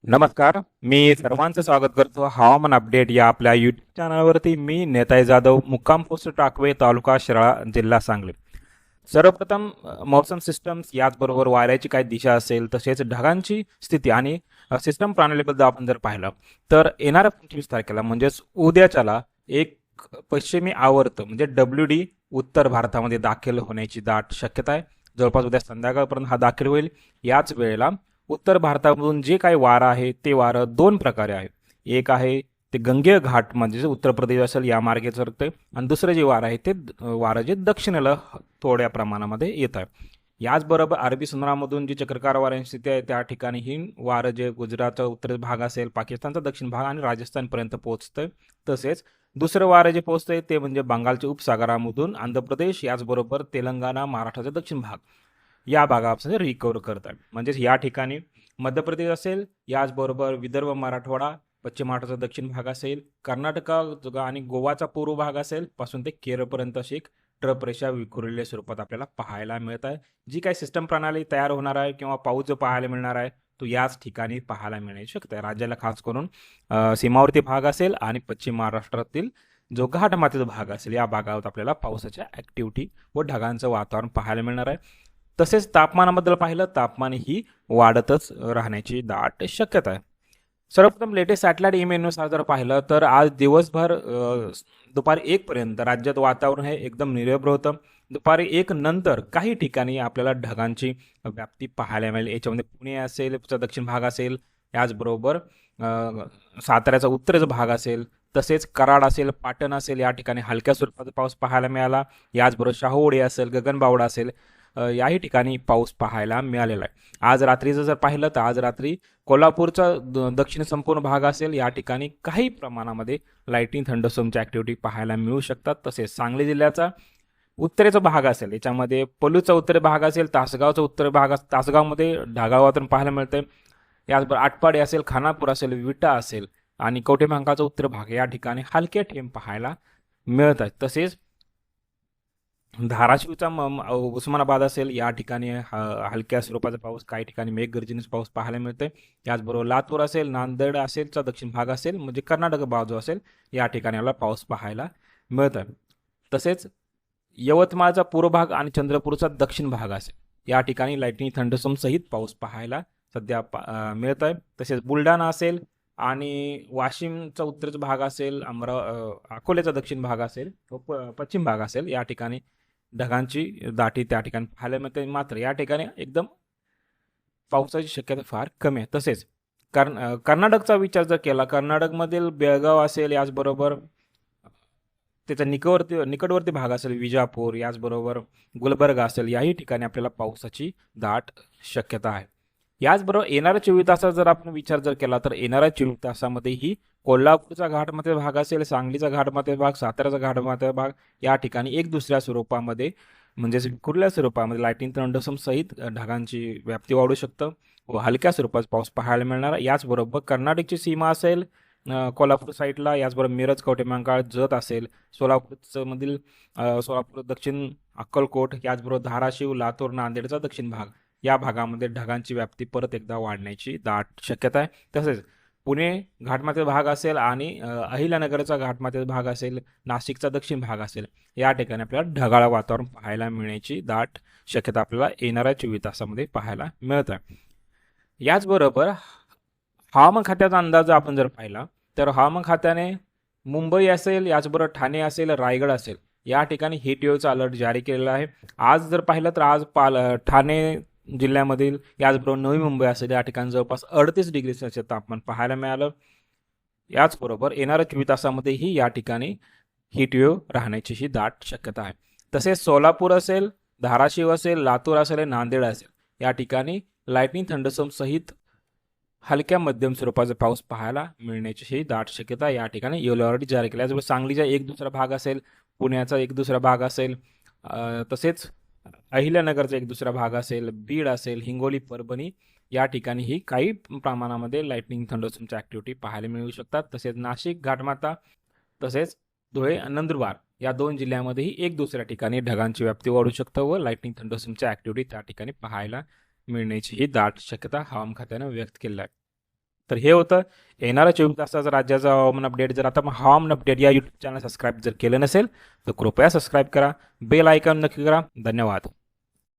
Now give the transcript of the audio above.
नमस्कार. मी सर्वांचं स्वागत करतो हवामान अपडेट या आपल्या यूट्यूब चॅनलवरती. मी नेताजी जाधव, मुक्काम पोस्ट टाकवे, तालुका शिराळा, जिल्हा सांगली. सर्वप्रथम मौसम सिस्टम्स, याचबरोबर वाऱ्याची काय दिशा असेल, तसेच ढगांची स्थिती आणि सिस्टम प्रणालीबद्दल आपण जर पाहिलं तर येणाऱ्या 25 तारखेला म्हणजेच उद्याच्याला एक पश्चिमी आवर्त म्हणजे WD उत्तर भारतामध्ये दाखल होण्याची दाट शक्यता आहे. जवळपास उद्या संध्याकाळपर्यंत हा दाखल होईल. याच वेळेला उत्तर भारतामधून जे काही वारं आहे ते वारं दोन प्रकारे आहे. एक आहे ते गंगेय घाट म्हणजे उत्तर प्रदेश असेल या मार्गे सरकते, आणि दुसरं जे वारं आहे ते वारं जे दक्षिणेला थोड्या प्रमाणामध्ये येत आहे. याचबरोबर अरबी समुद्रामधून जी चक्रकार वाऱ्यांची स्थिती आहे त्या ठिकाणी ही वारं जे गुजरातचा उत्तर भाग असेल, पाकिस्तानचा दक्षिण भाग आणि राजस्थानपर्यंत पोहोचतंय. तसेच दुसरं वारं जे पोहोचतंय ते म्हणजे बंगालच्या उपसागरामधून आंध्र प्रदेश, याचबरोबर तेलंगणा, महाराष्ट्राचा दक्षिण भाग या भागापासून रिकवर करत आहे. म्हणजेच या ठिकाणी मध्य प्रदेश असेल, याचबरोबर विदर्भ, मराठवाडा, पश्चिम महाराष्ट्राचा दक्षिण भाग असेल, कर्नाटका आणि गोवाचा पूर्व भाग असेल पासून ते केरळपर्यंत अशी एक ट्रप रेषा विखुरलेल्या स्वरूपात आपल्याला पाहायला मिळत आहे. जी काही सिस्टम प्रणाली तयार होणार आहे किंवा पाऊस जो पाहायला मिळणार आहे तो याच ठिकाणी पाहायला मिळण्याची शक्यता आहे. राज्याला खास करून सीमावर्ती भाग असेल आणि पश्चिम महाराष्ट्रातील जो घाटमातीचा भाग असेल या भागावर आपल्याला पावसाच्या ॲक्टिव्हिटी व ढगांचं वातावरण पाहायला मिळणार आहे. तसेच तापमानाबद्दल पाहिलं, तापमान ही वाढतच राहण्याची दाट शक्यता आहे. सर्वप्रथम लेटेस्ट सॅटेलाइट इमेजनुसार जर पाहिलं तर आज दिवसभर दुपारी 1 पर्यंत राज्यात वातावरण हे एकदम निरभ्र होतं. दुपारी 1 नंतर काही ठिकाणी आपल्याला ढगांची व्याप्ती पाहायला मिळेल. याच्यामध्ये पुणे असेल, दक्षिण भाग असेल, याचबरोबर साताऱ्याचा उत्तरेचा भाग असेल, तसेच कराड असेल, पाटण असेल, या ठिकाणी हलक्या स्वरूपाचा पाऊस पाहायला मिळाला. याचबरोबर शाहूवाडी असेल, गगनबावडा असेल, याही ठिकाणी पाऊस पाहायला मिळालेला आहे. आज रात्रीचं जर पाहिलं तर आज रात्री कोल्हापूरचा दक्षिण संपूर्ण भाग असेल, या ठिकाणी काही प्रमाणामध्ये लाईटिंग थंडरस्टॉर्मची ॲक्टिव्हिटी पाहायला मिळू शकतात. तसेच सांगली जिल्ह्याचा उत्तरेचा भाग असेल, याच्यामध्ये पलूचा उत्तर भाग असेल, तासगावचा उत्तर भाग, तासगावमध्ये ढगाळ वातावरण पाहायला मिळतंय. याचबरोबर आटपाडी असेल, खानापूर असेल, विटा असेल आणि कवठेमहांकाळचा उत्तर भाग या ठिकाणी हलके ठेंब पाहायला मिळत आहेत. तसेच धाराशिवचा उस्मानाबाद असेल, या ठिकाणी हलक्या स्वरूपाचा पाऊस, काही ठिकाणी मेघगर्जनेचा पाऊस पाहायला मिळतोय. याचबरोबर लातूर असेल, नांदेड असेलचा दक्षिण भाग असेल म्हणजे कर्नाटक बाजू असेल, या ठिकाणी आपल्याला पाऊस पाहायला मिळत आहे. तसेच यवतमाळचा पूर्व भाग आणि चंद्रपूरचा दक्षिण भाग असेल, या ठिकाणी लाईटनिंग थंडरस्टॉर्म सहित पाऊस पाहायला सध्या मिळत आहे. तसेच बुलढाणा असेल आणि वाशिमचा उत्तरेचा भाग असेल, अकोल्याचा दक्षिण भाग असेल, पश्चिम भाग असेल, या ठिकाणी ढगांची दाटी त्या ठिकाणी पाहायला मिळते. मात्र या ठिकाणी एकदम पावसाची शक्यता फार कमी आहे. तसेच कर्नाटकचा विचार जर केला, कर्नाटकमधील बेळगाव असेल, याचबरोबर त्याच्या निकटवर्ती भाग असेल, विजापूर, याचबरोबर गुलबर्गा असेल, याही ठिकाणी आपल्याला पावसाची दाट शक्यता आहे. याचबरोबर येणाऱ्या 24 तासाचा जर आपण विचार जर केला तर येणाऱ्या 24 तासामध्येही कोल्हापूरचा घाटमाथ्याचा भाग असेल, सांगलीचा घाटमाथ्याचा भाग, साताऱ्याचा घाटमाथ्याचा भाग, या ठिकाणी एक दुसऱ्या स्वरूपामध्ये म्हणजेच विखुरल्या स्वरूपामध्ये लाईटिंग थंडरस्टॉर्म सहित ढगांची व्याप्ती वाढू शकतं व हलक्या स्वरूपात पाऊस पाहायला मिळणार. याचबरोबर कर्नाटकची सीमा असेल कोल्हापूर साईडला, याचबरोबर मिरज, कवठेमहांकाळ, जत असेल, सोलापूरमधील सोलापूर दक्षिण अक्कलकोट, याचबरोबर धाराशिव, लातूर, नांदेडचा दक्षिण भाग, या भागामध्ये ढगांची व्याप्ती परत एकदा वाढण्याची दाट शक्यता आहे. तसेच पुणे घाटमाथ्याचा भाग असेल आणि अहिल्यानगरचा घाटमाथ्याचा भाग असेल, नाशिकचा दक्षिण भाग असेल, या ठिकाणी आपल्याला ढगाळ वातावरण पाहायला मिळण्याची दाट शक्यता आपल्याला येणाऱ्या 24 तासामध्ये पाहायला मिळत आहे. याचबरोबर हवामान खात्याचा अंदाज आपण जर पाहिला तर हवामान खात्याने मुंबई असेल, याचबरोबर ठाणे असेल, रायगड असेल, या ठिकाणी हीट वेव्हचा अलर्ट जारी केलेला आहे. आज जर पाहिलं तर आज ठाणे जिल्ह्यामधील, याचबरोबर नवी मुंबई असेल, या ठिकाणी जवळपास 38 डिग्री सेल्सिअस तापमान पाहायला मिळालं. याचबरोबर येणाऱ्या 24 तासामध्येही या ठिकाणी हीट वेव्ह राहण्याची ही दाट शक्यता आहे. तसेच सोलापूर असेल, धाराशिव असेल, लातूर असेल, नांदेड असेल, या ठिकाणी लाईटनिंग थंडरस्टॉर्म सहित हलक्या मध्यम स्वरूपाचा पाऊस पाहायला मिळण्याची ही दाट शक्यता या ठिकाणी येलो अलर्ट जारी केला. याचबरोबर सांगलीचा एक दुसरा भाग असेल, पुण्याचा एक दुसरा भाग असेल, तसेच अहिल्यानगरचा एक दुसरा भाग असेल, बीड असेल, हिंगोली, परभणी, या ठिकाणीही काही प्रमाणामध्ये लाईटनिंग थंडरस्टॉर्मच्या ॲक्टिव्हिटी पाहायला मिळू शकतात. तसेच नाशिक, घाटमाता, तसेच धुळे, नंदुरबार या 2 जिल्ह्यामध्येही एक दुसऱ्या ठिकाणी ढगांची व्याप्ती वाढू शकतं व लाईटनिंग थंडरस्टॉर्मच्या ॲक्टिव्हिटी त्या ठिकाणी पाहायला मिळण्याची ही दाट शक्यता हवामान खात्यानं व्यक्त केली आहे. तर हे होतं येणाऱ्या 24 तासाचा राज्याचा हवामान अपडेट. जर आता हवामान अपडेट या यूट्यूब चॅनल सबस्क्राईब जर केलं नसेल तर कृपया सबस्क्राईब करा, बेल आयकॉन नक्की करा. धन्यवाद.